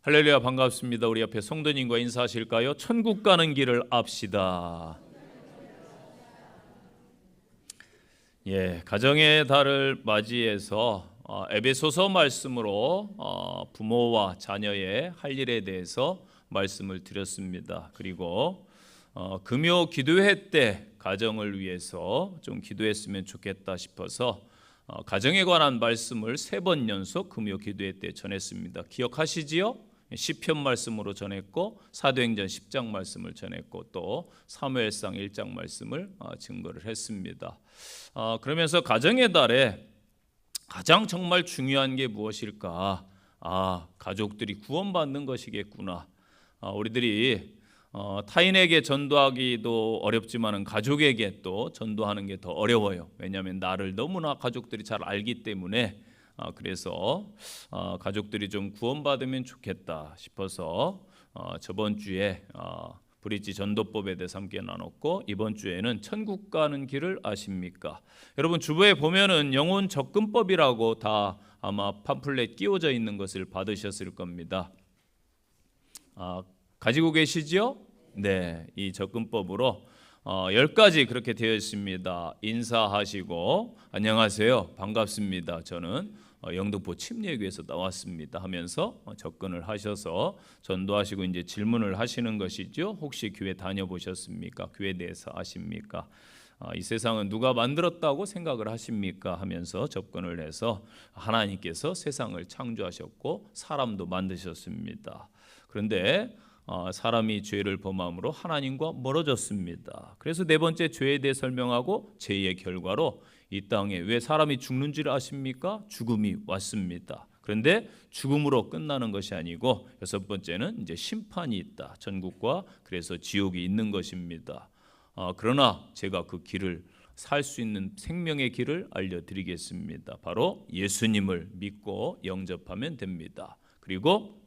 할렐루야, 반갑습니다. 우리 앞에 성도님과 인사하실까요? 천국 가는 길을 압시다. 가정의 달을 맞이해서 에베소서 말씀으로 부모와 자녀의 할 일에 대해서 말씀을 드렸습니다. 그리고 금요 기도회 때 가정을 위해서 좀 기도했으면 좋겠다 싶어서 가정에 관한 말씀을 3번 연속 금요 기도회 때 전했습니다. 기억하시지요? 시편 말씀으로 전했고 사도행전 10장 말씀을 전했고 또 사무엘상 1장 말씀을 증거를 했습니다. 그러면서 가정의 달에 가장 정말 중요한 게 무엇일까? 가족들이 구원받는 것이겠구나. 우리들이 타인에게 전도하기도 어렵지만 가족에게 또 전도하는 게 더 어려워요. 왜냐하면 나를 너무나 가족들이 잘 알기 때문에. 그래서 가족들이 좀 구원받으면 좋겠다 싶어서 저번 주에 브릿지 전도법에 대해서 함께 나눴고, 이번 주에는 천국 가는 길을 아십니까? 여러분 주부에 보면은 영혼 접근법이라고 다 아마 팜플렛 끼워져 있는 것을 받으셨을 겁니다. 가지고 계시죠? 네, 이 접근법으로 10가지 그렇게 되어 있습니다. 인사하시고 안녕하세요, 반갑습니다, 저는 영등포 침례교회에서 나왔습니다 하면서 접근을 하셔서 전도하시고 이제 질문을 하시는 것이죠. 혹시 교회 다녀보셨습니까? 교회에 대해서 아십니까? 이 세상은 누가 만들었다고 생각을 하십니까? 하면서 접근을 해서 하나님께서 세상을 창조하셨고 사람도 만드셨습니다. 그런데 사람이 죄를 범함으로 하나님과 멀어졌습니다. 그래서 4번째 죄에 대해 설명하고 죄의 결과로 이 땅에 왜 사람이 죽는 줄 아십니까? 죽음이 왔습니다. 그런데 죽음으로 끝나는 것이 아니고 6번째는 이제 심판이 있다. 천국과 그래서 지옥이 있는 것입니다. 그러나 제가 그 길을 살 수 있는 생명의 길을 알려드리겠습니다. 바로 예수님을 믿고 영접하면 됩니다. 그리고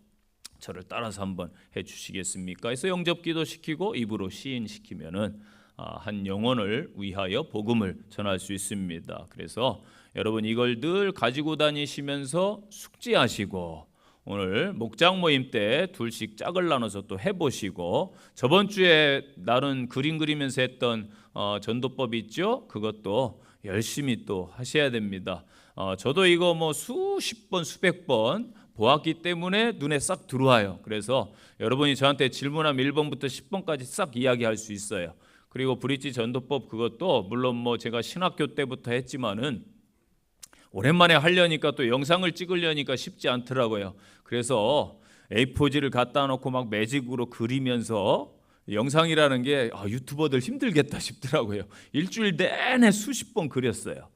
저를 따라서 한번 해주시겠습니까? 해서 영접기도 시키고 입으로 시인시키면은 한 영혼을 위하여 복음을 전할 수 있습니다. 그래서 여러분 이걸 늘 가지고 다니시면서 숙지하시고 오늘 목장 모임 때 둘씩 짝을 나눠서 또 해보시고, 저번 주에 나는 그림 그리면서 했던 전도법 있죠? 그것도 열심히 또 하셔야 됩니다. 저도 이거 뭐 수십 번 수백 번 보았기 때문에 눈에 싹 들어와요. 그래서 여러분이 저한테 질문하면 1번부터 10번까지 싹 이야기할 수 있어요. 그리고 브릿지 전도법 그것도 물론 뭐 제가 신학교 때부터 했지만은 오랜만에 하려니까 또 영상을 찍으려니까 쉽지 않더라고요. 그래서 A4지를 갖다 놓고 막 매직으로 그리면서 영상이라는 게 유튜버들 힘들겠다 싶더라고요. 일주일 내내 수십 번 그렸어요.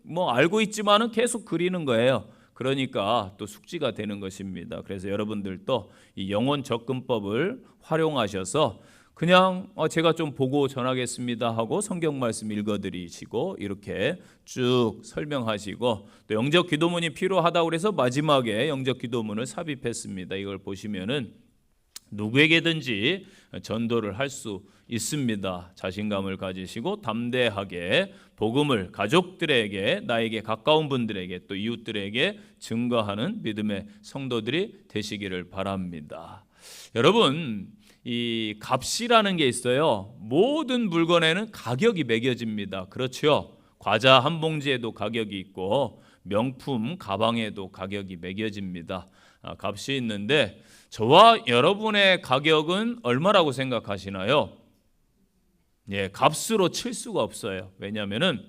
뭐 알고 있지만은 계속 그리는 거예요. 그러니까 또 숙지가 되는 것입니다. 그래서 여러분들도 이 영혼 접근법을 활용하셔서 그냥 제가 좀 보고 전하겠습니다 하고 성경 말씀 읽어드리시고 이렇게 쭉 설명하시고, 또 영접 기도문이 필요하다고 해서 마지막에 영접 기도문을 삽입했습니다. 이걸 보시면은 누구에게든지 전도를 할 수 있습니다. 자신감을 가지시고 담대하게 복음을 가족들에게, 나에게 가까운 분들에게, 또 이웃들에게 증거하는 믿음의 성도들이 되시기를 바랍니다. 여러분, 이 값이라는 게 있어요. 모든 물건에는 가격이 매겨집니다. 그렇죠? 과자 한 봉지에도 가격이 있고 명품 가방에도 가격이 매겨집니다. 값이 있는데 저와 여러분의 가격은 얼마라고 생각하시나요? 값으로 칠 수가 없어요. 왜냐하면은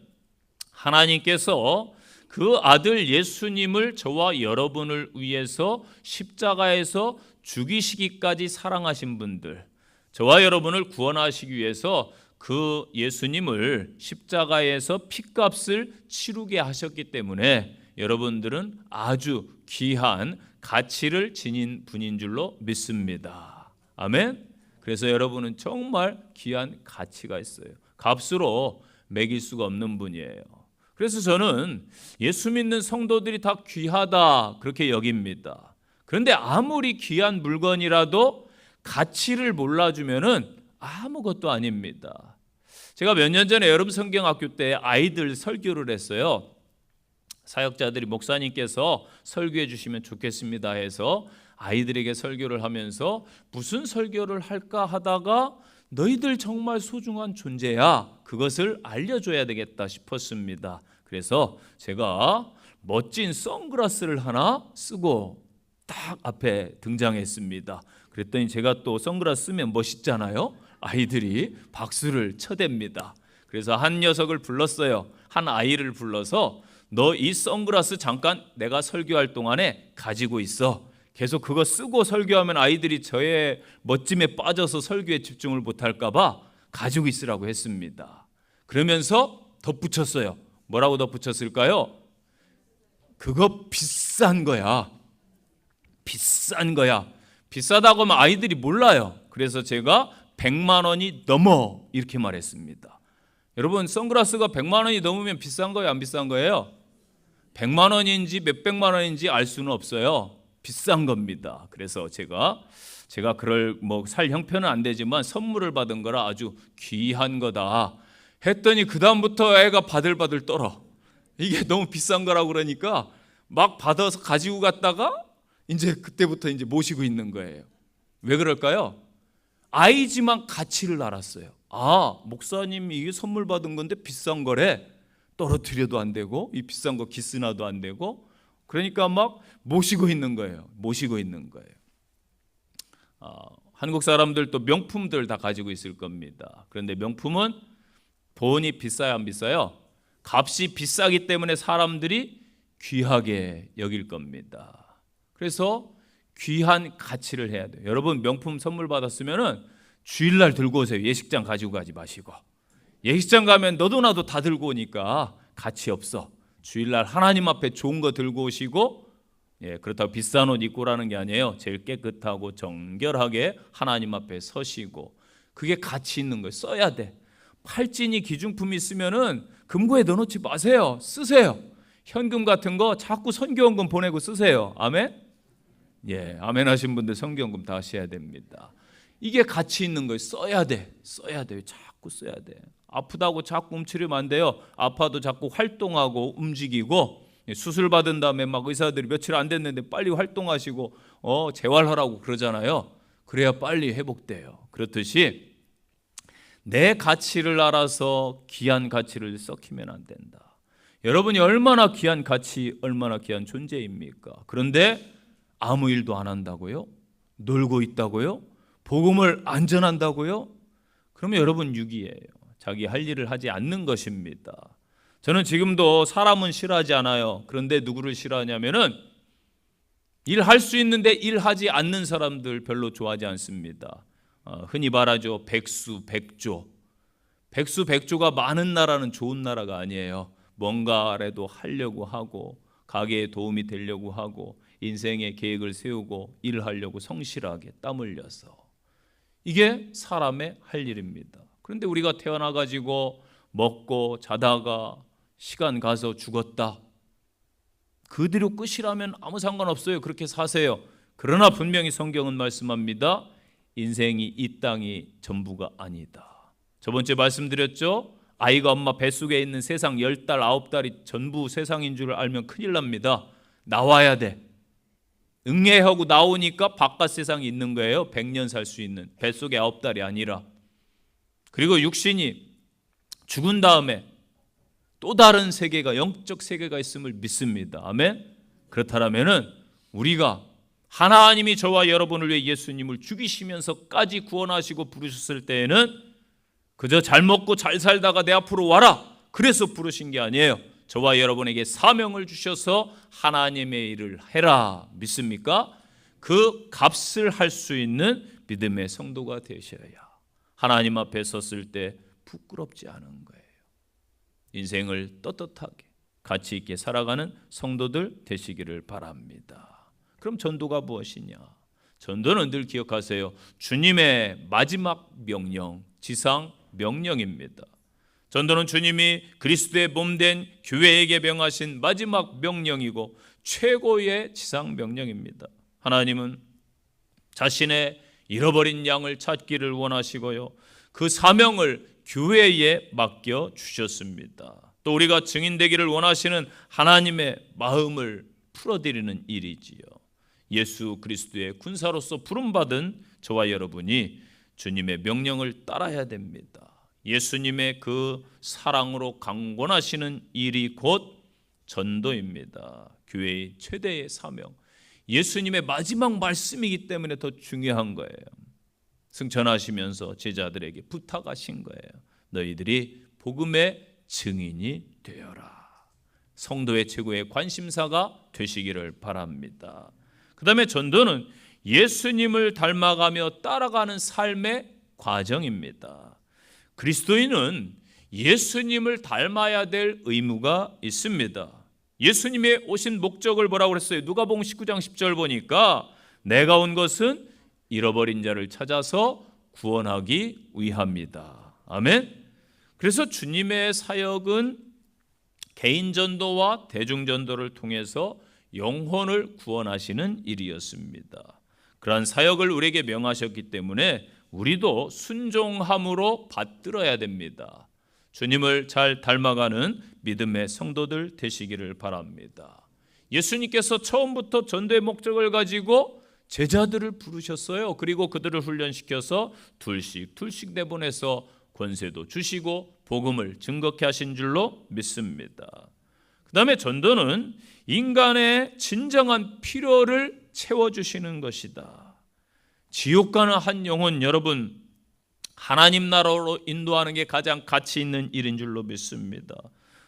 하나님께서 그 아들 예수님을 저와 여러분을 위해서 십자가에서 죽이시기까지 사랑하신 분들, 저와 여러분을 구원하시기 위해서 그 예수님을 십자가에서 핏값을 치르게 하셨기 때문에 여러분들은 아주 귀한 가치를 지닌 분인 줄로 믿습니다. 아멘. 그래서 여러분은 정말 귀한 가치가 있어요. 값으로 매길 수가 없는 분이에요. 그래서 저는 예수 믿는 성도들이 다 귀하다 그렇게 여깁니다. 그런데 아무리 귀한 물건이라도 가치를 몰라주면은 아무것도 아닙니다. 제가 몇 년 전에 여름 성경학교 때 아이들 설교를 했어요. 사역자들이 목사님께서 설교해 주시면 좋겠습니다 해서 아이들에게 설교를 하면서 무슨 설교를 할까 하다가 너희들 정말 소중한 존재야, 그것을 알려줘야 되겠다 싶었습니다. 그래서 제가 멋진 선글라스를 하나 쓰고 딱 앞에 등장했습니다. 그랬더니 제가 또 선글라스 쓰면 멋있잖아요. 아이들이 박수를 쳐댑니다. 그래서 한 녀석을 불렀어요. 한 아이를 불러서 너 이 선글라스 잠깐 내가 설교할 동안에 가지고 있어. 계속 그거 쓰고 설교하면 아이들이 저의 멋짐에 빠져서 설교에 집중을 못할까 봐 가지고 있으라고 했습니다. 그러면서 덧붙였어요. 뭐라고 덧붙였을까요? 그거 비싼 거야. 비싼 거야. 비싸다고 하면 아이들이 몰라요. 그래서 제가 100만 원이 넘어 이렇게 말했습니다. 여러분, 선글라스가 100만 원이 넘으면 비싼 거예요, 안 비싼 거예요? 100만 원인지 몇백만 원인지 알 수는 없어요. 비싼 겁니다. 그래서 제가 그럴 살 형편은 안 되지만 선물을 받은 거라 아주 귀한 거다 했더니 그 다음부터 애가 바들바들 떨어. 이게 너무 비싼 거라고 그러니까 막 받아서 가지고 갔다가 이제 그때부터 이제 모시고 있는 거예요. 왜 그럴까요? 아이지만 가치를 알았어요. 아, 목사님이 이게 선물 받은 건데 비싼 거래. 떨어뜨려도 안 되고 이 비싼 거 기스나도 안 되고, 그러니까 막 모시고 있는 거예요. 모시고 있는 거예요. 한국 사람들도 명품들 다 가지고 있을 겁니다. 그런데 명품은 돈이 비싸요, 안 비싸요? 값이 비싸기 때문에 사람들이 귀하게 여길 겁니다. 그래서 귀한 가치를 해야 돼요. 여러분, 명품 선물 받았으면은 주일날 들고 오세요. 예식장 가지고 가지 마시고. 예식장 가면 너도 나도 다 들고 오니까 가치 없어. 주일날 하나님 앞에 좋은 거 들고 오시고, 그렇다고 비싼 옷 입고 라는 게 아니에요. 제일 깨끗하고 정결하게 하나님 앞에 서시고, 그게 가치 있는 거예요. 써야 돼. 팔찌니 기중품이 있으면은 금고에 넣어놓지 마세요. 쓰세요. 현금 같은 거 자꾸 선교원금 보내고 쓰세요. 아멘? 아멘 하신 분들 선교원금 다 하셔야 됩니다. 이게 가치 있는 거예요. 써야 돼. 써야 돼요. 자꾸 써야 돼. 아프다고 자꾸 움츠리면 안 돼요. 아파도 자꾸 활동하고 움직이고, 수술 받은 다음에 막 의사들이 며칠 안 됐는데 빨리 활동하시고 재활하라고 그러잖아요. 그래야 빨리 회복돼요. 그렇듯이 내 가치를 알아서 귀한 가치를 썩히면 안 된다. 여러분이 얼마나 귀한 가치, 얼마나 귀한 존재입니까? 그런데 아무 일도 안 한다고요? 놀고 있다고요? 복음을 안 전한다고요? 그러면 여러분 유기예요. 자기 할 일을 하지 않는 것입니다. 저는 지금도 사람은 싫어하지 않아요. 그런데 누구를 싫어하냐면은 일할 수 있는데 일하지 않는 사람들 별로 좋아하지 않습니다. 흔히 말하죠. 백수백조. 백수백조가 많은 나라는 좋은 나라가 아니에요. 뭔가라도 하려고 하고, 가게에 도움이 되려고 하고, 인생의 계획을 세우고 일하려고 성실하게 땀 흘려서, 이게 사람의 할 일입니다. 그런데 우리가 태어나가지고 먹고 자다가 시간 가서 죽었다. 그 뒤로 끝이라면 아무 상관없어요. 그렇게 사세요. 그러나 분명히 성경은 말씀합니다. 인생이 이 땅이 전부가 아니다. 저번주에 말씀드렸죠. 아이가 엄마 뱃속에 있는 세상 10달, 9달이 전부 세상인 줄 알면 큰일 납니다. 나와야 돼. 응애하고 나오니까 바깥 세상이 있는 거예요. 100년 살 수 있는, 뱃속에 9달이 아니라. 그리고 육신이 죽은 다음에 또 다른 세계가, 영적 세계가 있음을 믿습니다. 아멘. 그렇다면은 우리가, 하나님이 저와 여러분을 위해 예수님을 죽이시면서까지 구원하시고 부르셨을 때에는 그저 잘 먹고 잘 살다가 내 앞으로 와라, 그래서 부르신 게 아니에요. 저와 여러분에게 사명을 주셔서 하나님의 일을 해라. 믿습니까? 그 값을 할 수 있는 믿음의 성도가 되셔야 하나님 앞에 섰을 때 부끄럽지 않은 거예요. 인생을 떳떳하게 가치 있게 살아가는 성도들 되시기를 바랍니다. 그럼 전도가 무엇이냐? 전도는 늘 기억하세요. 주님의 마지막 명령, 지상 명령입니다. 전도는 주님이 그리스도의 몸된 교회에게 명하신 마지막 명령이고 최고의 지상 명령입니다. 하나님은 자신의 잃어버린 양을 찾기를 원하시고요, 그 사명을 교회에 맡겨 주셨습니다. 또 우리가 증인되기를 원하시는 하나님의 마음을 풀어드리는 일이지요. 예수 그리스도의 군사로서 부름받은 저와 여러분이 주님의 명령을 따라야 됩니다. 예수님의 그 사랑으로 강권하시는 일이 곧 전도입니다. 교회의 최대의 사명, 예수님의 마지막 말씀이기 때문에 더 중요한 거예요. 승천하시면서 제자들에게 부탁하신 거예요. 너희들이 복음의 증인이 되어라. 성도의 최고의 관심사가 되시기를 바랍니다. 그 다음에 전도는 예수님을 닮아가며 따라가는 삶의 과정입니다. 그리스도인은 예수님을 닮아야 될 의무가 있습니다. 예수님의 오신 목적을 뭐라고 그랬어요? 누가복음 19장 10절 보니까 내가 온 것은 잃어버린 자를 찾아서 구원하기 위함이다. 아멘. 그래서 주님의 사역은 개인 전도와 대중 전도를 통해서 영혼을 구원하시는 일이었습니다. 그러한 사역을 우리에게 명하셨기 때문에 우리도 순종함으로 받들어야 됩니다. 주님을 잘 닮아가는 믿음의 성도들 되시기를 바랍니다. 예수님께서 처음부터 전도의 목적을 가지고 제자들을 부르셨어요. 그리고 그들을 훈련시켜서 둘씩 내보내서 권세도 주시고 복음을 증거케 하신 줄로 믿습니다. 그 다음에 전도는 인간의 진정한 필요를 채워주시는 것이다. 지옥 가는 한 영혼, 여러분, 하나님 나라로 인도하는 게 가장 가치 있는 일인 줄로 믿습니다.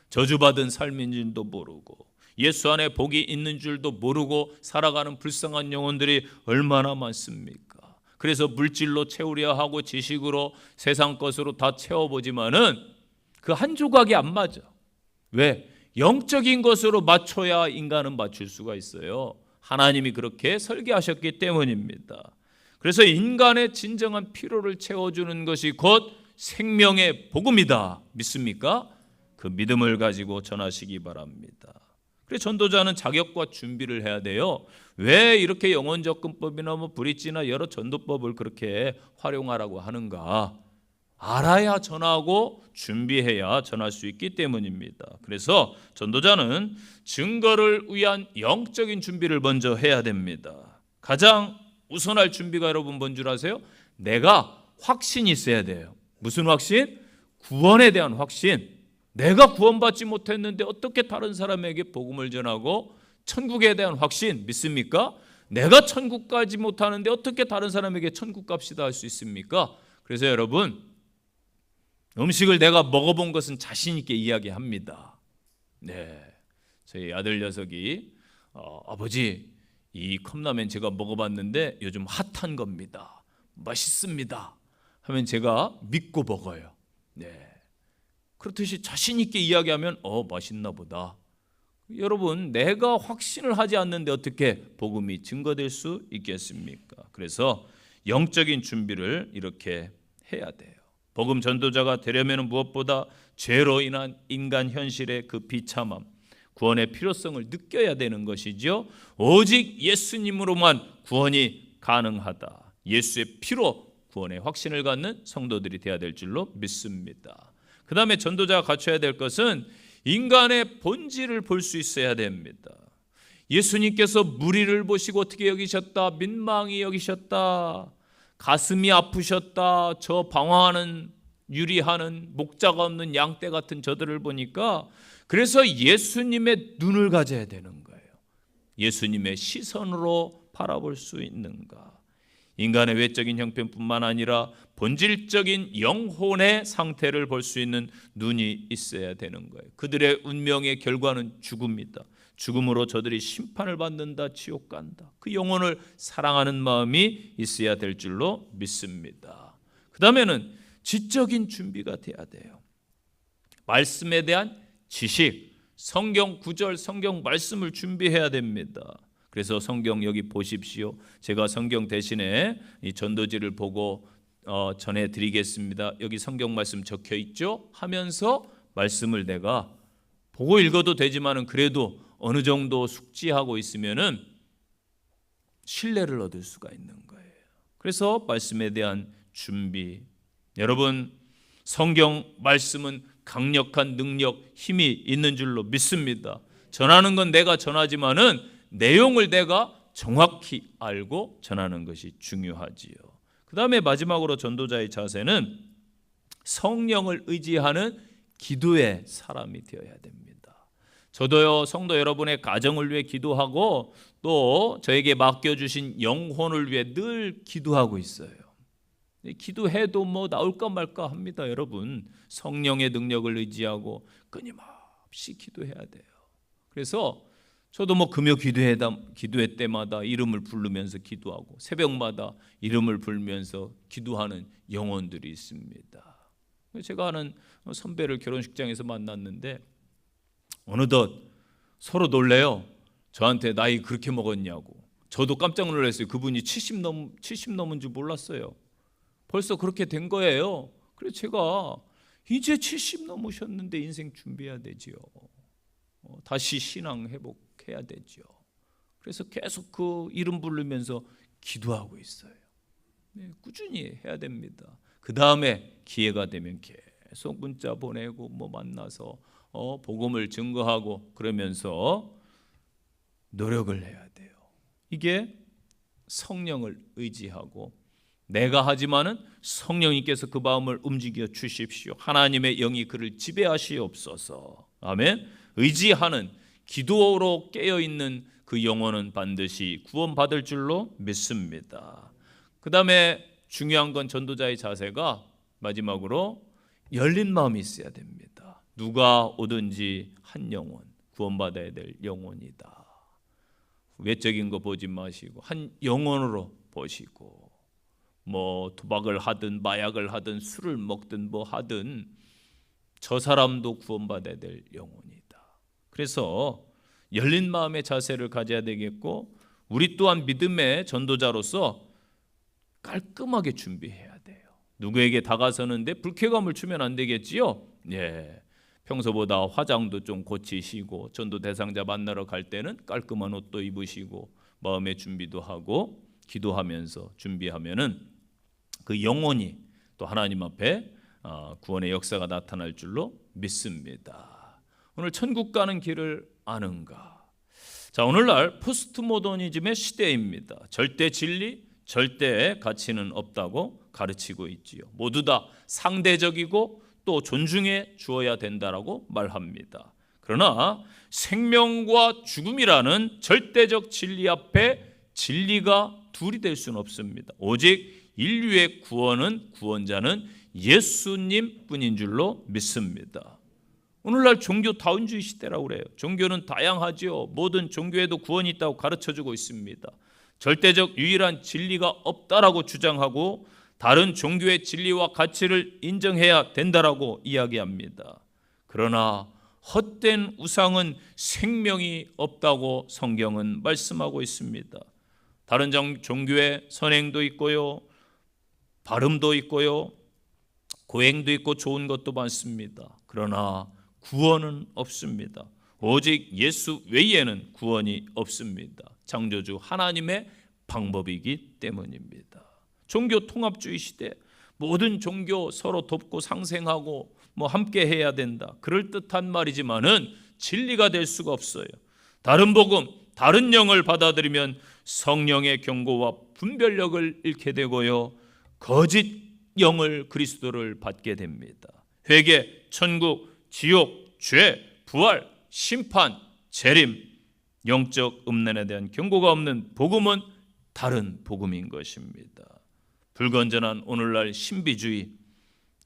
저주받은 삶인 줄도 모르고 예수 안에 복이 있는 줄도 모르고 살아가는 불쌍한 영혼들이 얼마나 많습니까? 그래서 물질로 채우려 하고 지식으로 세상 것으로 다 채워보지만은 그 한 조각이 안 맞아. 왜? 영적인 것으로 맞춰야 인간은 맞출 수가 있어요. 하나님이 그렇게 설계하셨기 때문입니다. 그래서 인간의 진정한 필요를 채워주는 것이 곧 생명의 복음이다. 믿습니까? 그 믿음을 가지고 전하시기 바랍니다. 그래서 전도자는 자격과 준비를 해야 돼요. 왜 이렇게 영혼접근법이나 브릿지나 여러 전도법을 그렇게 활용하라고 하는가? 알아야 전하고 준비해야 전할 수 있기 때문입니다. 그래서 전도자는 증거를 위한 영적인 준비를 먼저 해야 됩니다. 가장 우선할 준비가 여러분 뭔 줄 아세요? 내가 확신이 있어야 돼요. 무슨 확신? 구원에 대한 확신. 내가 구원받지 못했는데 어떻게 다른 사람에게 복음을 전하고 천국에 대한 확신 믿습니까? 내가 천국 가지 못하는데 어떻게 다른 사람에게 천국 갑시다 할 수 있습니까? 그래서 여러분, 음식을 내가 먹어본 것은 자신 있게 이야기합니다. 네, 저희 아들 녀석이 아버지, 이 컵라면 제가 먹어봤는데 요즘 핫한 겁니다. 맛있습니다. 하면 제가 믿고 먹어요. 네, 그렇듯이 자신 있게 이야기하면 맛있나 보다. 여러분, 내가 확신을 하지 않는데 어떻게 복음이 증거될 수 있겠습니까? 그래서 영적인 준비를 이렇게 해야 돼요. 복음 전도자가 되려면 무엇보다 죄로 인한 인간 현실의 그 비참함, 구원의 필요성을 느껴야 되는 것이죠. 오직 예수님으로만 구원이 가능하다. 예수의 피로 구원의 확신을 갖는 성도들이 되어야 될 줄로 믿습니다. 그 다음에 전도자가 갖춰야 될 것은 인간의 본질을 볼 수 있어야 됩니다. 예수님께서 무리를 보시고 어떻게 여기셨다? 민망히 여기셨다. 가슴이 아프셨다. 저 방황하는 유리하는 목자가 없는 양떼 같은 저들을 보니까 그래서 예수님의 눈을 가져야 되는 거예요. 예수님의 시선으로 바라볼 수 있는가? 인간의 외적인 형편뿐만 아니라 본질적인 영혼의 상태를 볼 수 있는 눈이 있어야 되는 거예요. 그들의 운명의 결과는 죽음이다. 죽음으로 저들이 심판을 받는다. 지옥 간다. 그 영혼을 사랑하는 마음이 있어야 될 줄로 믿습니다. 그 다음에는 지적인 준비가 돼야 돼요. 말씀에 대한 지식, 성경 구절, 성경 말씀을 준비해야 됩니다. 그래서 성경 여기 보십시오. 제가 성경 대신에 이 전도지를 보고 전해드리겠습니다. 여기 성경 말씀 적혀 있죠? 하면서 말씀을 내가 보고 읽어도 되지만은 그래도 어느 정도 숙지하고 있으면은 신뢰를 얻을 수가 있는 거예요. 그래서 말씀에 대한 준비. 여러분, 성경 말씀은 강력한 능력, 힘이 있는 줄로 믿습니다. 전하는 건 내가 전하지만은 내용을 내가 정확히 알고 전하는 것이 중요하지요. 그 다음에 마지막으로 전도자의 자세는 성령을 의지하는 기도의 사람이 되어야 됩니다. 저도요, 성도 여러분의 가정을 위해 기도하고 또 저에게 맡겨주신 영혼을 위해 늘 기도하고 있어요. 기도해도 뭐 나올까 말까 합니다. 여러분, 성령의 능력을 의지하고 끊임없이 기도해야 돼요. 그래서 저도 뭐 금요 기도회 때마다 이름을 부르면서 기도하고 새벽마다 이름을 부르면서 기도하는 영혼들이 있습니다. 제가 아는 선배를 결혼식장에서 만났는데 어느덧 서로 놀래요. 저한테 나이 그렇게 먹었냐고. 저도 깜짝 놀랐어요. 그분이 70 넘은 줄 몰랐어요. 벌써 그렇게 된 거예요. 그래서 제가 이제 70 넘으셨는데 인생 준비해야 되지요. 다시 신앙 회복해야 되죠. 그래서 계속 그 이름 부르면서 기도하고 있어요. 네, 꾸준히 해야 됩니다. 그 다음에 기회가 되면 계속 문자 보내고 뭐 만나서 복음을 증거하고 그러면서 노력을 해야 돼요. 이게 성령을 의지하고 내가 하지만은 성령님께서 그 마음을 움직여 주십시오. 하나님의 영이 그를 지배하시옵소서. 아멘. 의지하는 기도로 깨어있는 그 영혼은 반드시 구원받을 줄로 믿습니다. 그 다음에 중요한 건 전도자의 자세가 마지막으로 열린 마음이 있어야 됩니다. 누가 오든지 한 영혼, 구원받아야 될 영혼이다. 외적인 거 보지 마시고 한 영혼으로 보시고 뭐 도박을 하든 마약을 하든 술을 먹든 뭐 하든 저 사람도 구원받아야 될 영혼이다. 그래서 열린 마음의 자세를 가져야 되겠고 우리 또한 믿음의 전도자로서 깔끔하게 준비해야 돼요. 누구에게 다가서는데 불쾌감을 주면 안 되겠지요. 예, 평소보다 화장도 좀 고치시고 전도 대상자 만나러 갈 때는 깔끔한 옷도 입으시고 마음의 준비도 하고 기도하면서 준비하면은 그 영혼이 또 하나님 앞에 구원의 역사가 나타날 줄로 믿습니다. 오늘 천국 가는 길을 아는가? 자, 오늘날 포스트 모더니즘의 시대입니다. 절대 진리, 절대 가치는 없다고 가르치고 있지요. 모두 다 상대적이고 또 존중해 주어야 된다라고 말합니다. 그러나 생명과 죽음이라는 절대적 진리 앞에 진리가 둘이 될 수는 없습니다. 오직 인류의 구원자는 예수님 뿐인 줄로 믿습니다. 오늘날 종교 다원주의 시대라고 그래요. 종교는 다양하지요. 모든 종교에도 구원이 있다고 가르쳐주고 있습니다. 절대적 유일한 진리가 없다라고 주장하고 다른 종교의 진리와 가치를 인정해야 된다라고 이야기합니다. 그러나 헛된 우상은 생명이 없다고 성경은 말씀하고 있습니다. 다른 종교에 선행도 있고요, 발음도 있고요, 고행도 있고 좋은 것도 많습니다. 그러나 구원은 없습니다. 오직 예수 외에는 구원이 없습니다. 창조주 하나님의 방법이기 때문입니다. 종교 통합주의 시대, 모든 종교 서로 돕고 상생하고 뭐 함께 해야 된다. 그럴듯한 말이지만은 진리가 될 수가 없어요. 다른 복음, 다른 영을 받아들이면 성령의 경고와 분별력을 잃게 되고요, 거짓 영을 그리스도를 받게 됩니다. 회개, 천국, 지옥, 죄, 부활, 심판, 재림, 영적 음란에 대한 경고가 없는 복음은 다른 복음인 것입니다. 불건전한 오늘날 신비주의,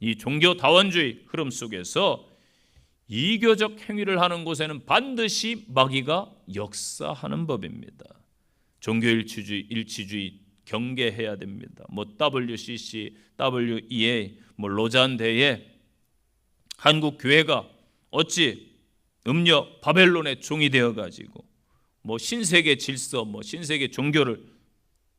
이 종교 다원주의 흐름 속에서 이교적 행위를 하는 곳에는 반드시 마귀가 역사하는 법입니다. 종교일치주의 경계해야 됩니다. 뭐 WCC, WEA, 뭐 로잔 대회, 한국 교회가 어찌 음녀 바벨론의 종이 되어 가지고 뭐 신세계 질서, 뭐 신세계 종교를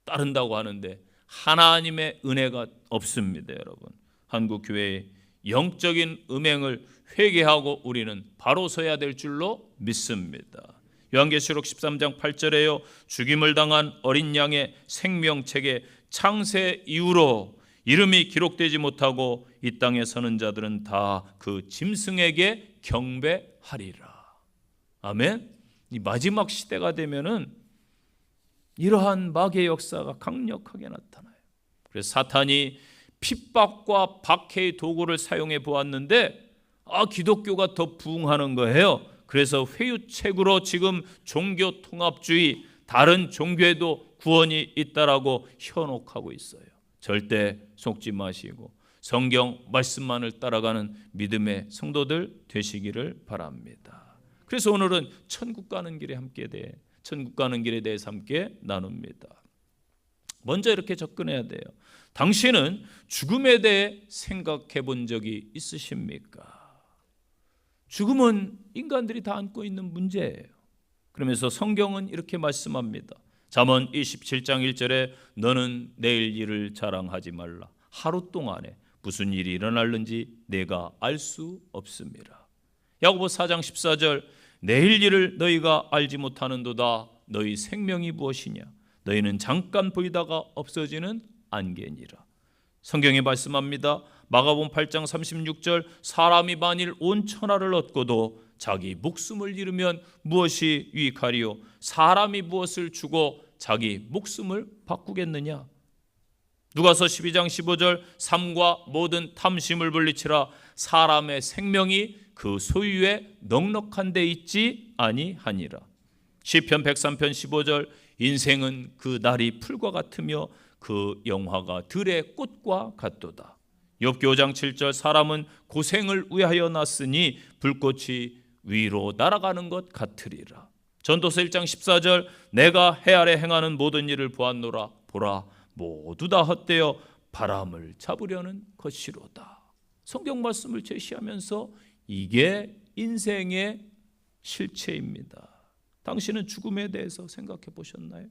따른다고 하는데 하나님의 은혜가 없습니다, 여러분. 한국 교회의 영적인 음행을 회개하고 우리는 바로 서야 될 줄로 믿습니다. 요한계시록 13장 8절에요. 죽임을 당한 어린 양의 생명책에 창세 이후로 이름이 기록되지 못하고 이 땅에 서는 자들은 다 그 짐승에게 경배하리라. 아멘. 이 마지막 시대가 되면은 이러한 마귀의 역사가 강력하게 나타나요. 그래서 사탄이 핍박과 박해의 도구를 사용해 보았는데 기독교가 더 부흥하는 거예요. 그래서 회유책으로 지금 종교 통합주의, 다른 종교에도 구원이 있다라고 현혹하고 있어요. 절대 속지 마시고 성경 말씀만을 따라가는 믿음의 성도들 되시기를 바랍니다. 그래서 오늘은 천국 가는 길에 천국 가는 길에 대해서 함께 나눕니다. 먼저 이렇게 접근해야 돼요. 당신은 죽음에 대해 생각해 본 적이 있으십니까? 죽음은 인간들이 다 안고 있는 문제예요. 그러면서 성경은 이렇게 말씀합니다. 잠언 27장 1절에 너는 내일 일을 자랑하지 말라. 하루 동안에 무슨 일이 일어날는지 내가 알 수 없음이라. 야고보 4장 14절 내일 일을 너희가 알지 못하는도다. 너희 생명이 무엇이냐? 너희는 잠깐 보이다가 없어지는 안개니라. 성경에 말씀합니다. 마가복음 8장 36절 사람이 만일 온 천하를 얻고도 자기 목숨을 잃으면 무엇이 유익하리요? 사람이 무엇을 주고 자기 목숨을 바꾸겠느냐? 누가서 12장 15절 삶과 모든 탐심을 물리치라. 사람의 생명이 그 소유에 넉넉한 데 있지 아니하니라. 시편 103편 15절 인생은 그 날이 풀과 같으며 그 영화가 들의 꽃과 같도다. 욥기 5장 7절 사람은 고생을 위하여 났으니 불꽃이 위로 날아가는 것 같으리라. 전도서 1장 14절 내가 해 아래 행하는 모든 일을 보았노라. 보라 모두 다 헛되어 바람을 잡으려는 것이로다. 성경 말씀을 제시하면서 이게 인생의 실체입니다. 당신은 죽음에 대해서 생각해 보셨나요?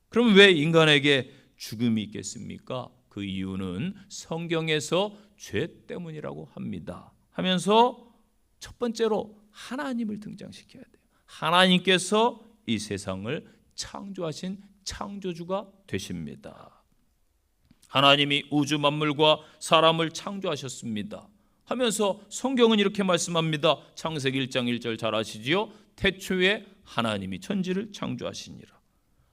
그럼 왜 인간에게 죽음이 있겠습니까? 그 이유는 성경에서 죄 때문이라고 합니다. 하면서 첫 번째로 하나님을 등장시켜야 돼요. 하나님께서 이 세상을 창조하신 창조주가 되십니다. 하나님이 우주 만물과 사람을 창조하셨습니다. 하면서 성경은 이렇게 말씀합니다. 창세기 1장 1절 잘 아시지요? 태초에 하나님이 천지를 창조하시니라.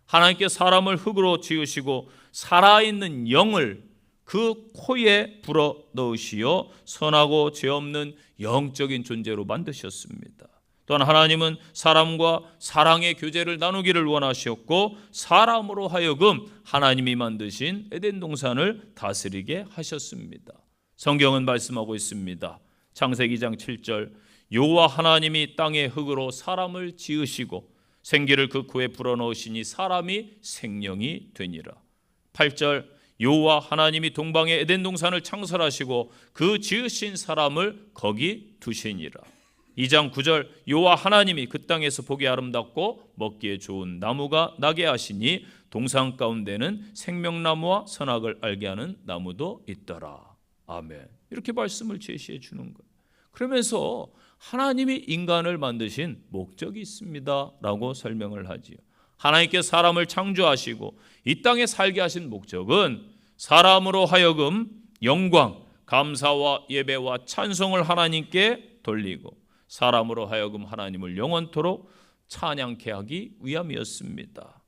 하나님께 사람을 흙으로 지으시고 살아있는 영을 그 코에 불어 넣으시어 선하고 죄 없는 영적인 존재로 만드셨습니다. 또한 하나님은 사람과 사랑의 교제를 나누기를 원하셨고 사람으로 하여금 하나님이 만드신 에덴 동산을 다스리게 하셨습니다. 성경은 말씀하고 있습니다. 창세기 2장 7절 여호와 하나님이 땅의 흙으로 사람을 지으시고 생기를 그 코에 불어넣으시니 사람이 생명이 되니라. 8절 여호와 하나님이 동방의 에덴 동산을 창설하시고 그 지으신 사람을 거기 두시니라. 2장 9절 여호와 하나님이 그 땅에서 보기 아름답고 먹기에 좋은 나무가 나게 하시니 동산 가운데는 생명나무와 선악을 알게 하는 나무도 있더라. 아멘. 이렇게 말씀을 제시해 주는 거예요. 그러면서 하나님이 인간을 만드신 목적이 있습니다 라고 설명을 하지요. 하나님께 사람을 창조하시고 이 땅에 살게 하신 목적은 사람으로 하여금 영광, 감사와 예배와 찬송을 하나님께 돌리고 사람으로 하여금 하나님을 영원토록 찬양케 하기 위함이었습니다.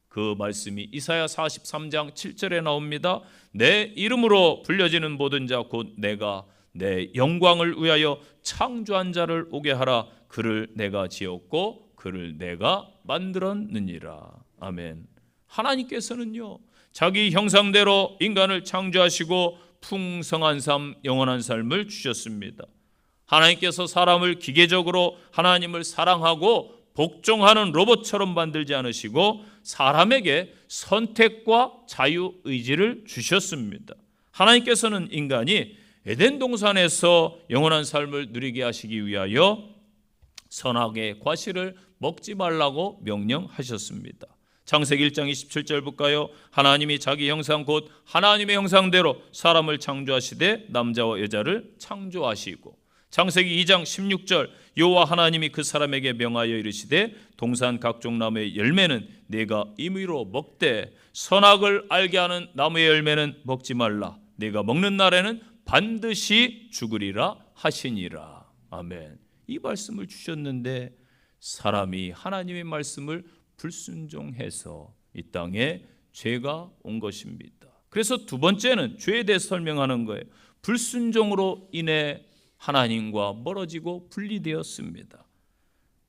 그 말씀이 이사야 43장 7절에 나옵니다. 내 이름으로 불려지는 모든 자 곧 내가 내 영광을 위하여 창조한 자를 오게 하라. 그를 내가 지었고 그를 내가 만들었느니라. 아멘. 하나님께서는요 자기 형상대로 인간을 창조하시고 풍성한 삶, 영원한 삶을 주셨습니다. 하나님께서 사람을 기계적으로 하나님을 사랑하고 복종하는 로봇처럼 만들지 않으시고 사람에게 선택과 자유의지를 주셨습니다. 하나님께서는 인간이 에덴 동산에서 영원한 삶을 누리게 하시기 위하여 선악의 과실을 먹지 말라고 명령하셨습니다. 창세기 1장 27절 볼까요? 하나님이 자기 형상 곧 하나님의 형상대로 사람을 창조하시되 남자와 여자를 창조하시고 창세기 2장 16절 여호와 하나님이 그 사람에게 명하여 이르시되 동산 각종 나무의 열매는 네가 임의로 먹되 선악을 알게 하는 나무의 열매는 먹지 말라. 네가 먹는 날에는 반드시 죽으리라 하시니라. 아멘. 이 말씀을 주셨는데 사람이 하나님의 말씀을 불순종해서 이 땅에 죄가 온 것입니다. 그래서 두 번째는 죄에 대해서 설명하는 거예요. 불순종으로 인해 하나님과 멀어지고 분리되었습니다.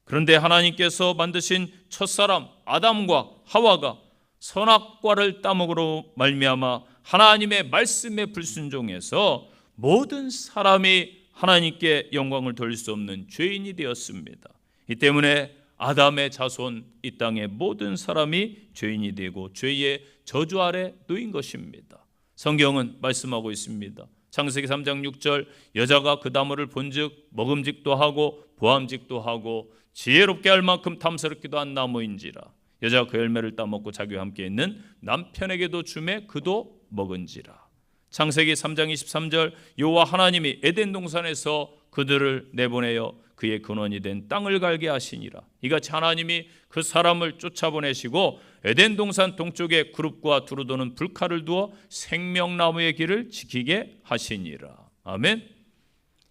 그런데 하나님께서 만드신 첫사람 아담과 하와가 선악과를 따먹으로 말미암아 하나님의 말씀에 불순종해서 모든 사람이 하나님께 영광을 돌릴 수 없는 죄인이 되었습니다. 이 때문에 아담의 자손 이 땅의 모든 사람이 죄인이 되고 죄의 저주 아래 놓인 것입니다. 성경은 말씀하고 있습니다. 창세기 3장 6절 여자가 그 나무를 본즉 먹음직도 하고 보암직도 하고 지혜롭게 할 만큼 탐스럽기도 한 나무인지라 여자가 그 열매를 따먹고 자기와 함께 있는 남편에게도 주매 그도 먹은지라. 창세기 3장 23절 여호와 하나님이 에덴 동산에서 그들을 내보내어 그의 근원이 된 땅을 갈게 하시니라. 이같이 하나님이 그 사람을 쫓아보내시고 에덴 동산 동쪽에 그룹과 두루 도는 불칼을 두어 생명나무의 길을 지키게 하시니라. 아멘.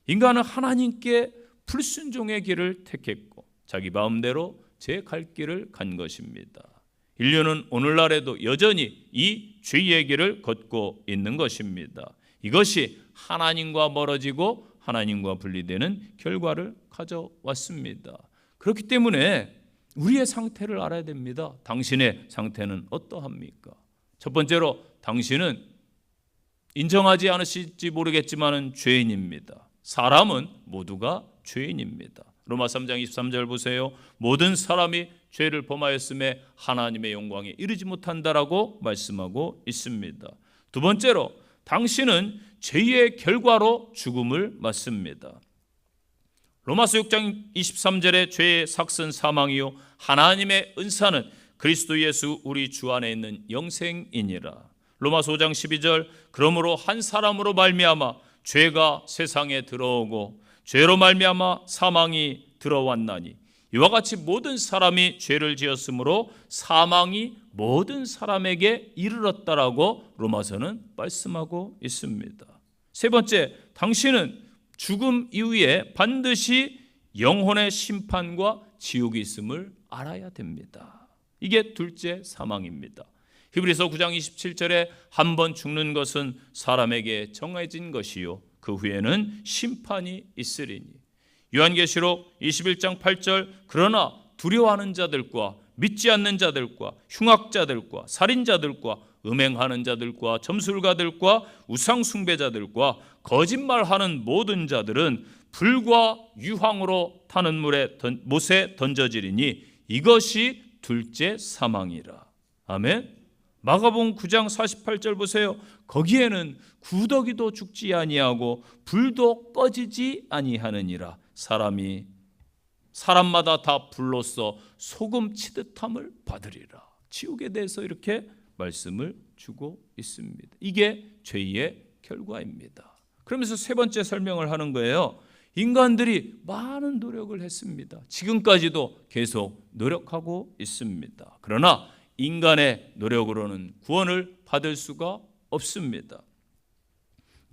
인간은 하나님께 불순종의 길을 택했고 자기 마음대로 제 갈 길을 간 것입니다. 인류는 오늘날에도 여전히 이 죄의 길을 걷고 있는 것입니다. 이것이 하나님과 멀어지고 하나님과 분리되는 결과를 가져왔습니다. 그렇기 때문에 우리의 상태를 알아야 됩니다. 당신의 상태는 어떠합니까? 첫 번째로 당신은 인정하지 않으실지 모르겠지만 죄인입니다. 사람은 모두가 죄인입니다. 로마 3장 23절 보세요. 모든 사람이 죄를 범하였음에 하나님의 영광에 이르지 못한다라고 말씀하고 있습니다. 두 번째로 당신은 죄의 결과로 죽음을 맞습니다. 로마서 6장 23절에 죄의 삭은 사망이요 하나님의 은사는 그리스도 예수 우리 주 안에 있는 영생이니라. 로마서 5장 12절 그러므로 한 사람으로 말미암아 죄가 세상에 들어오고 죄로 말미암아 사망이 들어왔나니 이와 같이 모든 사람이 죄를 지었으므로 사망이 모든 사람에게 이르렀다라고 로마서는 말씀하고 있습니다. 세 번째, 당신은 죽음 이후에 반드시 영혼의 심판과 지옥이 있음을 알아야 됩니다. 이게 둘째 사망입니다. 히브리서 9장 27절에 한 번 죽는 것은 사람에게 정해진 것이요 그 후에는 심판이 있으리니. 요한계시록 21장 8절 그러나 두려워하는 자들과 믿지 않는 자들과 흉악자들과 살인자들과 음행하는 자들과 점술가들과 우상숭배자들과 거짓말하는 모든 자들은 불과 유황으로 타는 못에 던져지리니 이것이 둘째 사망이라. 아멘. 마가복음 9장 48절 보세요. 거기에는 구더기도 죽지 아니하고 불도 꺼지지 아니하느니라. 사람마다 다 불로써 소금 치듯함을 받으리라. 지옥에 대해서 이렇게 말씀을 주고 있습니다. 이게 죄의 결과입니다. 그러면서 세 번째 설명을 하는 거예요. 인간들이 많은 노력을 했습니다. 지금까지도 계속 노력하고 있습니다. 그러나 인간의 노력으로는 구원을 받을 수가 없습니다.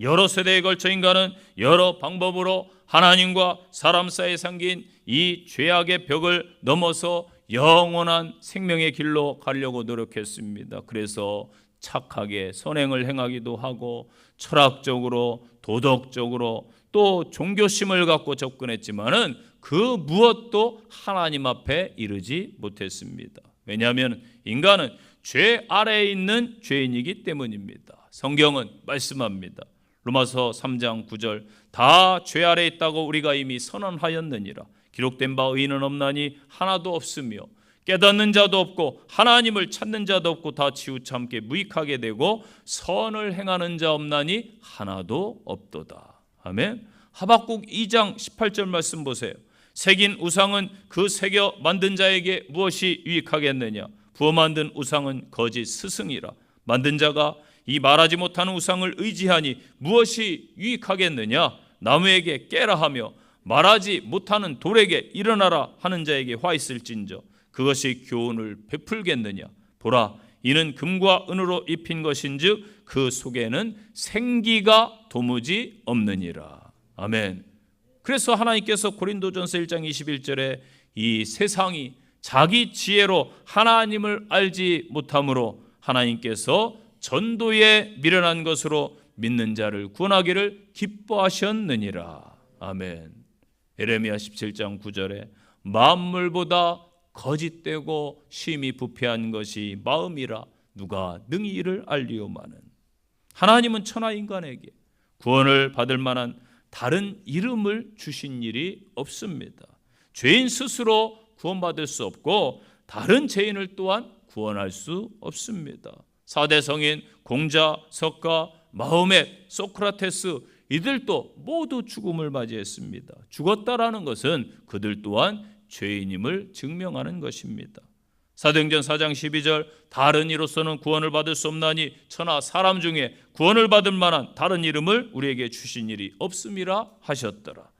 여러 세대에 걸쳐 인간은 여러 방법으로 하나님과 사람 사이에 생긴 이 죄악의 벽을 넘어서 영원한 생명의 길로 가려고 노력했습니다. 그래서 착하게 선행을 행하기도 하고 철학적으로 도덕적으로 또 종교심을 갖고 접근했지만은 그 무엇도 하나님 앞에 이르지 못했습니다. 왜냐하면 인간은 죄 아래에 있는 죄인이기 때문입니다. 성경은 말씀합니다. 로마서 3장 9절 다 죄 아래에 있다고 우리가 이미 선언하였느니라. 기록된 바 의인은 없나니 하나도 없으며 깨닫는 자도 없고 하나님을 찾는 자도 없고 다 치우참게 무익하게 되고 선을 행하는 자 없나니 하나도 없도다. 아멘. 하박국 2장 18절 말씀 보세요. 새긴 우상은 그 새겨 만든 자에게 무엇이 유익하겠느냐. 부어 만든 우상은 거짓 스승이라. 만든 자가 이 말하지 못하는 우상을 의지하니 무엇이 유익하겠느냐. 나무에게 깨라 하며 말하지 못하는 돌에게 일어나라 하는 자에게 화 있을진저 그것이 교훈을 베풀겠느냐. 보라 이는 금과 은으로 입힌 것인즉 그 속에는 생기가 도무지 없느니라. 아멘. 그래서 하나님께서 고린도전서 1장 21절에 이 세상이 자기 지혜로 하나님을 알지 못함으로 하나님께서 전도에 미련한 것으로 믿는 자를 구원하기를 기뻐하셨느니라. 아멘. 예레미야 17장 9절에 만물보다 거짓되고 심히 부패한 것이 마음이라 누가 능히 이를 알리오마는. 하나님은 천하 인간에게 구원을 받을 만한 다른 이름을 주신 일이 없습니다. 죄인 스스로 구원받을 수 없고 다른 죄인을 또한 구원할 수 없습니다. 4대 성인 공자, 석가, 마호멧, 소크라테스 이들도 모두 죽음을 맞이했습니다. 죽었다라는 것은 그들 또한 죄인임을 증명하는 것입니다. 사도행전 4장 12절 다른 이로서는 구원을 받을 수 없나니 천하 사람 중에 구원을 받을 만한 다른 이름을 우리에게 주신 일이 없음이라 하셨더라.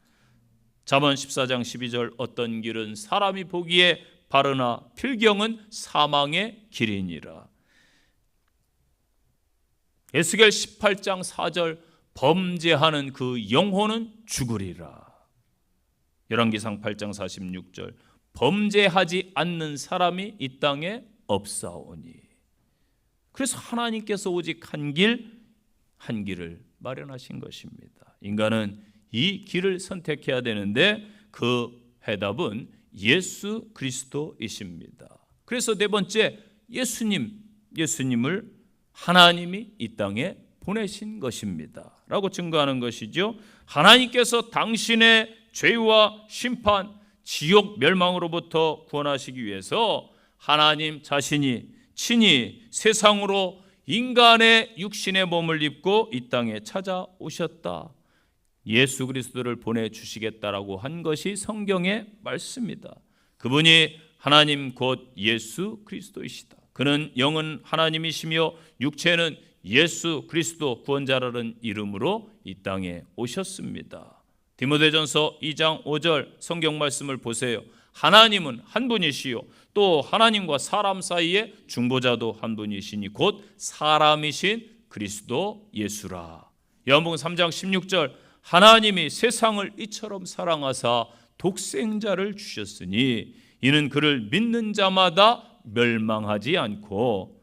잠언 14장 12절 어떤 길은 사람이 보기에 바르나 필경은 사망의 길이니라. 에스겔 18장 4절 범죄하는 그 영혼은 죽으리라. 열왕기상 8장 46절 범죄하지 않는 사람이 이 땅에 없사오니. 그래서 하나님께서 오직 한 길을 마련하신 것입니다. 인간은 이 길을 선택해야 되는데 그 해답은 예수 그리스도이십니다. 그래서 네 번째, 예수님을 하나님이 이 땅에 보내신 것입니다 라고 증거하는 것이죠. 하나님께서 당신의 죄와 심판, 지옥 멸망으로부터 구원하시기 위해서 하나님 자신이 친히 세상으로 인간의 육신의 몸을 입고 이 땅에 찾아오셨다. 예수 그리스도를 보내주시겠다라고 한 것이 성경의 말씀이다. 그분이 하나님 곧 예수 그리스도이시다. 그는 영은 하나님이시며 육체는 예수 그리스도 구원자라는 이름으로 이 땅에 오셨습니다. 디모데전서 2장 5절 성경 말씀을 보세요. 하나님은 한 분이시요 또 하나님과 사람 사이에 중보자도 한 분이시니 곧 사람이신 그리스도 예수라. 요한복음 3장 16절 하나님이 세상을 이처럼 사랑하사 독생자를 주셨으니 이는 그를 믿는 자마다 멸망하지 않고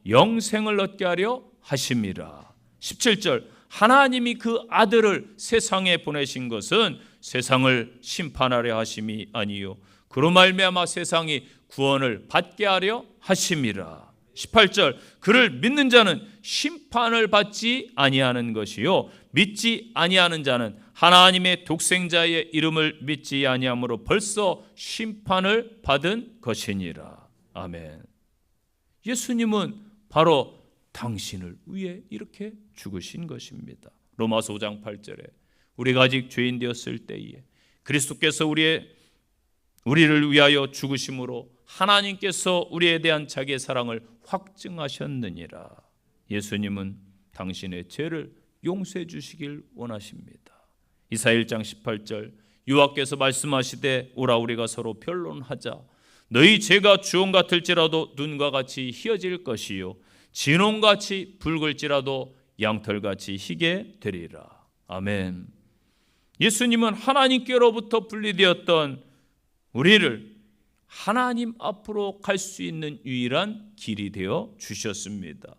영생을 얻게 하려 하심이라. 17절 하나님이 그 아들을 세상에 보내신 것은 세상을 심판하려 하심이 아니요 그로 말미암아 세상이 구원을 받게 하려 하심이라. 18절 그를 믿는 자는 심판을 받지 아니하는 것이요 믿지 아니하는 자는 하나님의 독생자의 이름을 믿지 아니함으로 벌써 심판을 받은 것이니라. 아멘. 예수님은 바로 당신을 위해 이렇게 죽으신 것입니다. 로마서 5장 8절에 우리가 아직 죄인 되었을 때에 그리스도께서 우리를 위하여 죽으심으로 하나님께서 우리에 대한 자기의 사랑을 확증하셨느니라. 예수님은 당신의 죄를 용서해 주시길 원하십니다. 이사야 1장 18절 여호와께서 말씀하시되 오라 우리가 서로 변론하자. 너희 죄가 주홍 같을지라도 눈과 같이 희어질 것이요 진홍같이 붉을지라도 양털같이 희게 되리라. 아멘. 예수님은 하나님께로부터 분리되었던 우리를 하나님 앞으로 갈 수 있는 유일한 길이 되어 주셨습니다.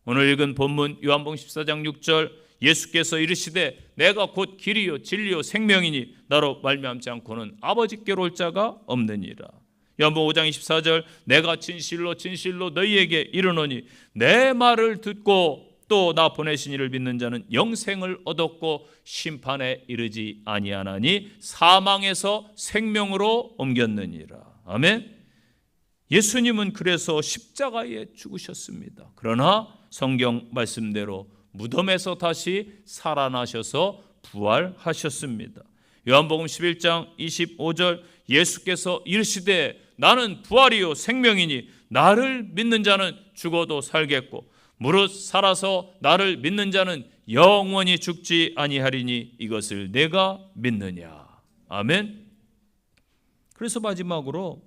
오늘 읽은 본문 요한복음 14장 6절 예수께서 이르시되 내가 곧 길이요 진리요 생명이니 나로 말미암지 않고는 아버지께로 올 자가 없느니라. 요한복음 5장 24절 내가 진실로 너희에게 이르노니 내 말을 듣고 또 나 보내신 이를 믿는 자는 영생을 얻었고 심판에 이르지 아니하나니 사망에서 생명으로 옮겼느니라. 아멘. 예수님은 그래서 십자가에 죽으셨습니다. 그러나 성경 말씀대로 무덤에서 다시 살아나셔서 부활하셨습니다. 요한복음 11장 25절 예수께서 이르시되 나는 부활이요 생명이니 나를 믿는 자는 죽어도 살겠고 무릇 살아서 나를 믿는 자는 영원히 죽지 아니하리니 이것을 내가 믿느냐. 아멘. 그래서 마지막으로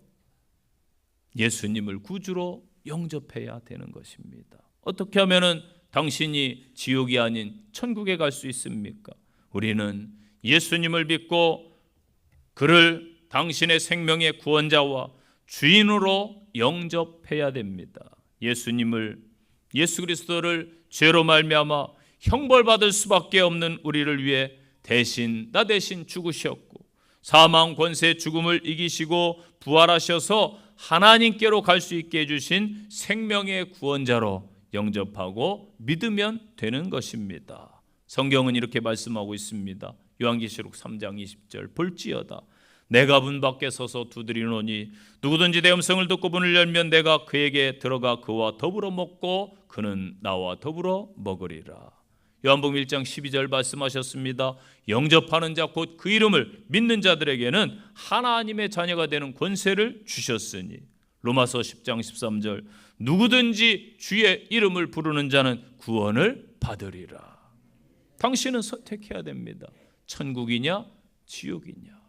예수님을 구주로 영접해야 되는 것입니다. 어떻게 하면은 당신이 지옥이 아닌 천국에 갈 수 있습니까? 우리는 예수님을 믿고 그를 당신의 생명의 구원자와 주인으로 영접해야 됩니다. 예수 그리스도를 죄로 말미암아 형벌받을 수밖에 없는 우리를 위해 나 대신 죽으셨고 사망 권세 죽음을 이기시고 부활하셔서 하나님께로 갈 수 있게 해주신 생명의 구원자로 영접하고 믿으면 되는 것입니다. 성경은 이렇게 말씀하고 있습니다. 요한계시록 3장 20절 볼지어다 내가 문 밖에 서서 두드리노니 누구든지 내 음성을 듣고 문을 열면 내가 그에게 들어가 그와 더불어 먹고 그는 나와 더불어 먹으리라. 요한복음 1장 12절 말씀하셨습니다. 영접하는 자 곧 그 이름을 믿는 자들에게는 하나님의 자녀가 되는 권세를 주셨으니 로마서 10장 13절 누구든지 주의 이름을 부르는 자는 구원을 받으리라. 당신은 선택해야 됩니다. 천국이냐 지옥이냐.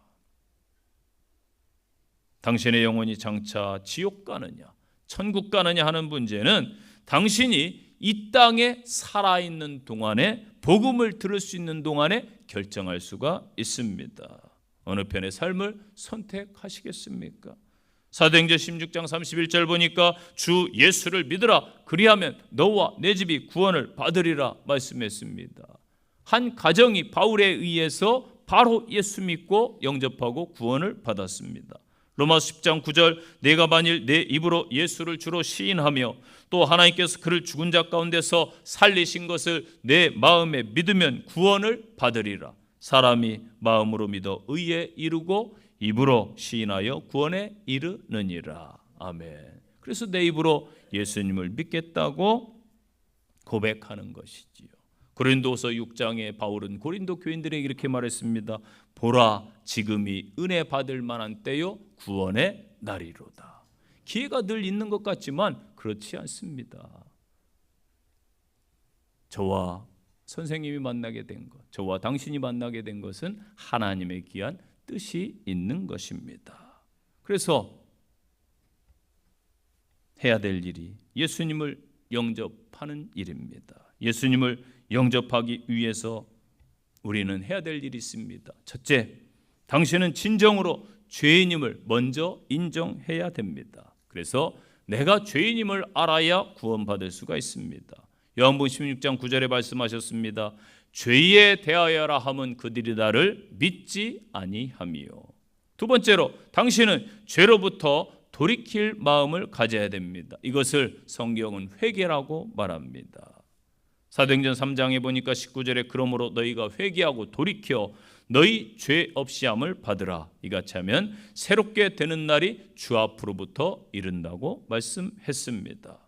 당신의 영혼이 장차 지옥 가느냐 천국 가느냐 하는 문제는 당신이 이 땅에 살아있는 동안에 복음을 들을 수 있는 동안에 결정할 수가 있습니다. 어느 편의 삶을 선택하시겠습니까? 사도행전 16장 31절 보니까 주 예수를 믿으라 그리하면 너와 내 집이 구원을 받으리라 말씀했습니다. 한 가정이 바울에 의해서 바로 예수 믿고 영접하고 구원을 받았습니다. 로마서 10장 9절 내가 만일 내 입으로 예수를 주로 시인하며 또 하나님께서 그를 죽은 자 가운데서 살리신 것을 내 마음에 믿으면 구원을 받으리라. 사람이 마음으로 믿어 의에 이르고 입으로 시인하여 구원에 이르느니라. 아멘. 그래서 내 입으로 예수님을 믿겠다고 고백하는 것이지요. 고린도서 6장에 바울은 고린도 교인들에게 이렇게 말했습니다. 보라 지금이 은혜 받을 만한 때요 구원의 날이로다. 기회가 늘 있는 것 같지만 그렇지 않습니다. 저와 선생님이 만나게 된 것, 저와 당신이 만나게 된 것은 하나님의 귀한 뜻이 있는 것입니다. 그래서 해야 될 일이 예수님을 영접하는 일입니다. 예수님을 영접하기 위해서 우리는 해야 될 일이 있습니다. 첫째, 당신은 진정으로 죄인임을 먼저 인정해야 됩니다. 그래서 내가 죄인임을 알아야 구원받을 수가 있습니다. 요한복음 16장 9절에 말씀하셨습니다. 죄에 대하여라 함은 그들이 나를 믿지 아니하미요. 두 번째로 당신은 죄로부터 돌이킬 마음을 가져야 됩니다. 이것을 성경은 회개라고 말합니다. 사도행전 3장에 보니까 19절에 그러므로 너희가 회개하고 돌이켜 너희 죄 없이함을 받으라. 이같이 하면 새롭게 되는 날이 주 앞으로부터 이른다고 말씀했습니다.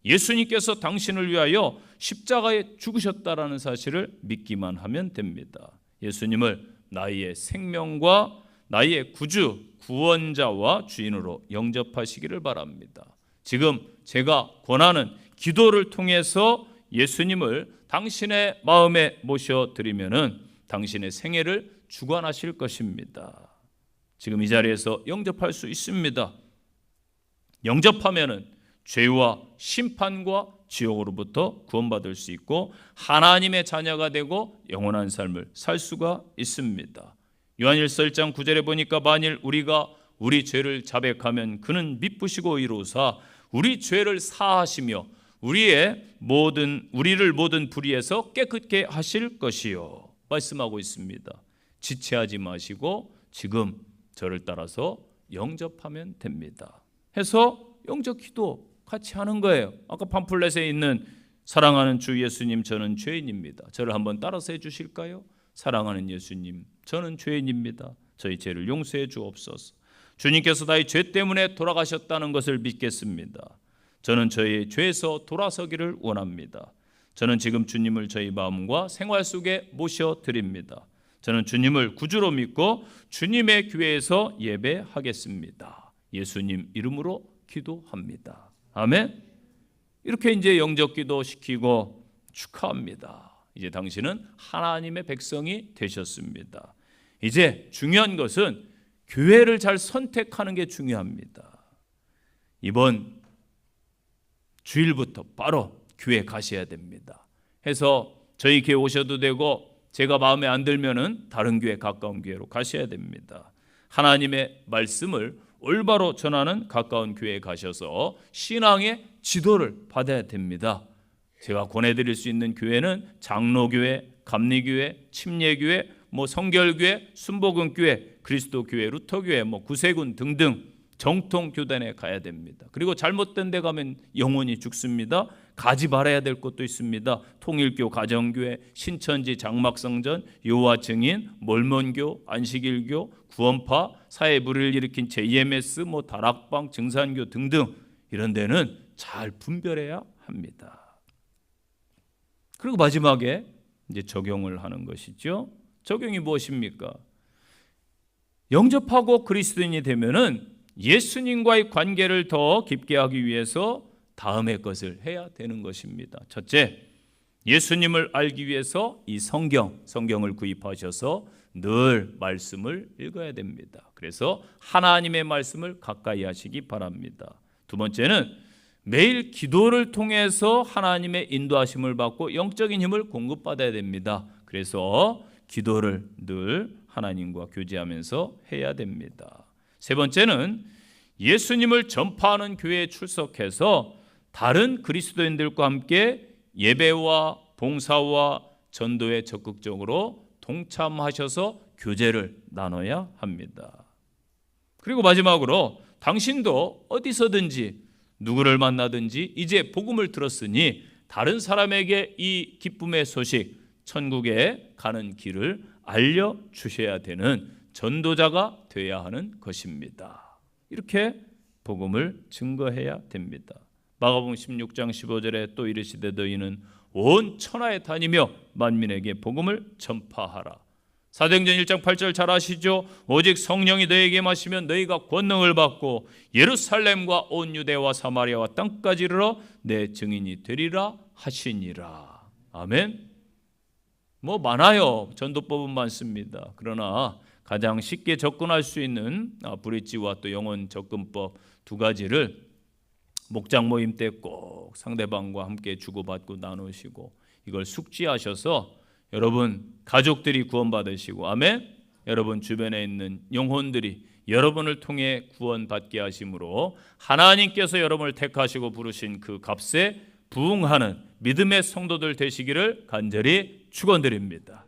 예수님께서 당신을 위하여 십자가에 죽으셨다라는 사실을 믿기만 하면 됩니다. 예수님을 나의 생명과 나의 구주, 구원자와 주인으로 영접하시기를 바랍니다. 지금 제가 권하는 기도를 통해서 예수님을 당신의 마음에 모셔드리면은 당신의 생애를 주관하실 것입니다. 지금 이 자리에서 영접할 수 있습니다. 영접하면은 죄와 심판과 지옥으로부터 구원받을 수 있고 하나님의 자녀가 되고 영원한 삶을 살 수가 있습니다. 요한일서 1장 9절에 보니까 만일 우리가 우리 죄를 자백하면 그는 미쁘시고 의로우사 우리 죄를 사하시며 우리를 모든 불의에서 깨끗게 하실 것이요 말씀하고 있습니다. 지체하지 마시고 지금 저를 따라서 영접하면 됩니다. 해서 영접 기도 같이 하는 거예요. 아까 팜플렛에 있는 사랑하는 주 예수님 저는 죄인입니다. 저를 한번 따라서 해 주실까요? 사랑하는 예수님 저는 죄인입니다. 저희 죄를 용서해 주옵소서. 주님께서 나의 죄 때문에 돌아가셨다는 것을 믿겠습니다. 저는 저희 죄에서 돌아서기를 원합니다. 저는 지금 주님을 저희 마음과 생활 속에 모셔드립니다. 저는 주님을 구주로 믿고 주님의 교회에서 예배하겠습니다. 예수님 이름으로 기도합니다. 아멘. 이렇게 이제 영접 기도 시키고 축하합니다. 이제 당신은 하나님의 백성이 되셨습니다. 이제 중요한 것은 교회를 잘 선택하는 게 중요합니다. 이번 주일부터 바로 교회 가셔야 됩니다. 해서 저희 교회 오셔도 되고 제가 마음에 안 들면은 다른 교회 가까운 교회로 가셔야 됩니다. 하나님의 말씀을 올바로 전하는 가까운 교회에 가셔서 신앙의 지도를 받아야 됩니다. 제가 권해드릴 수 있는 교회는 장로교회, 감리교회, 침례교회, 성결교회, 순복음교회, 그리스도교회, 루터교회, 구세군 등등 정통교단에 가야 됩니다. 그리고 잘못된 데 가면 영혼이 죽습니다. 가지 말아야 될 곳도 있습니다. 통일교, 가정교회, 신천지, 장막성전, 여호와 증인, 몰몬교, 안식일교, 구원파, 사회 불의를 일으킨 JMS, 다락방, 증산교 등등 이런 데는 잘 분별해야 합니다. 그리고 마지막에 이제 적용을 하는 것이죠. 적용이 무엇입니까? 영접하고 그리스도인이 되면은 예수님과의 관계를 더 깊게 하기 위해서 다음의 것을 해야 되는 것입니다. 첫째, 예수님을 알기 위해서 이 성경을 구입하셔서 늘 말씀을 읽어야 됩니다. 그래서 하나님의 말씀을 가까이 하시기 바랍니다. 두 번째는 매일 기도를 통해서 하나님의 인도하심을 받고 영적인 힘을 공급받아야 됩니다. 그래서 기도를 늘 하나님과 교제하면서 해야 됩니다. 세 번째는 예수님을 전파하는 교회에 출석해서 다른 그리스도인들과 함께 예배와 봉사와 전도에 적극적으로 동참하셔서 교제를 나눠야 합니다. 그리고 마지막으로 당신도 어디서든지 누구를 만나든지 이제 복음을 들었으니 다른 사람에게 이 기쁨의 소식, 천국에 가는 길을 알려주셔야 되는 전도자가 되어야 하는 것입니다. 이렇게 복음을 증거해야 됩니다. 마가복음 16장 15절에 또 이르시되 너희는 온 천하에 다니며 만민에게 복음을 전파하라. 사도행전 1장 8절 잘 아시죠? 오직 성령이 너희에게 마시면 너희가 권능을 받고 예루살렘과 온 유대와 사마리아와 땅까지 이르러 내 증인이 되리라 하시니라. 아멘. 많아요. 전도법은 많습니다. 그러나 가장 쉽게 접근할 수 있는 브릿지와 또 영혼 접근법 두 가지를 목장 모임 때 꼭 상대방과 함께 주고받고 나누시고 이걸 숙지하셔서 여러분 가족들이 구원받으시고 아멘. 여러분 주변에 있는 영혼들이 여러분을 통해 구원받게 하심으로 하나님께서 여러분을 택하시고 부르신 그 값에 부응하는 믿음의 성도들 되시기를 간절히 축원드립니다.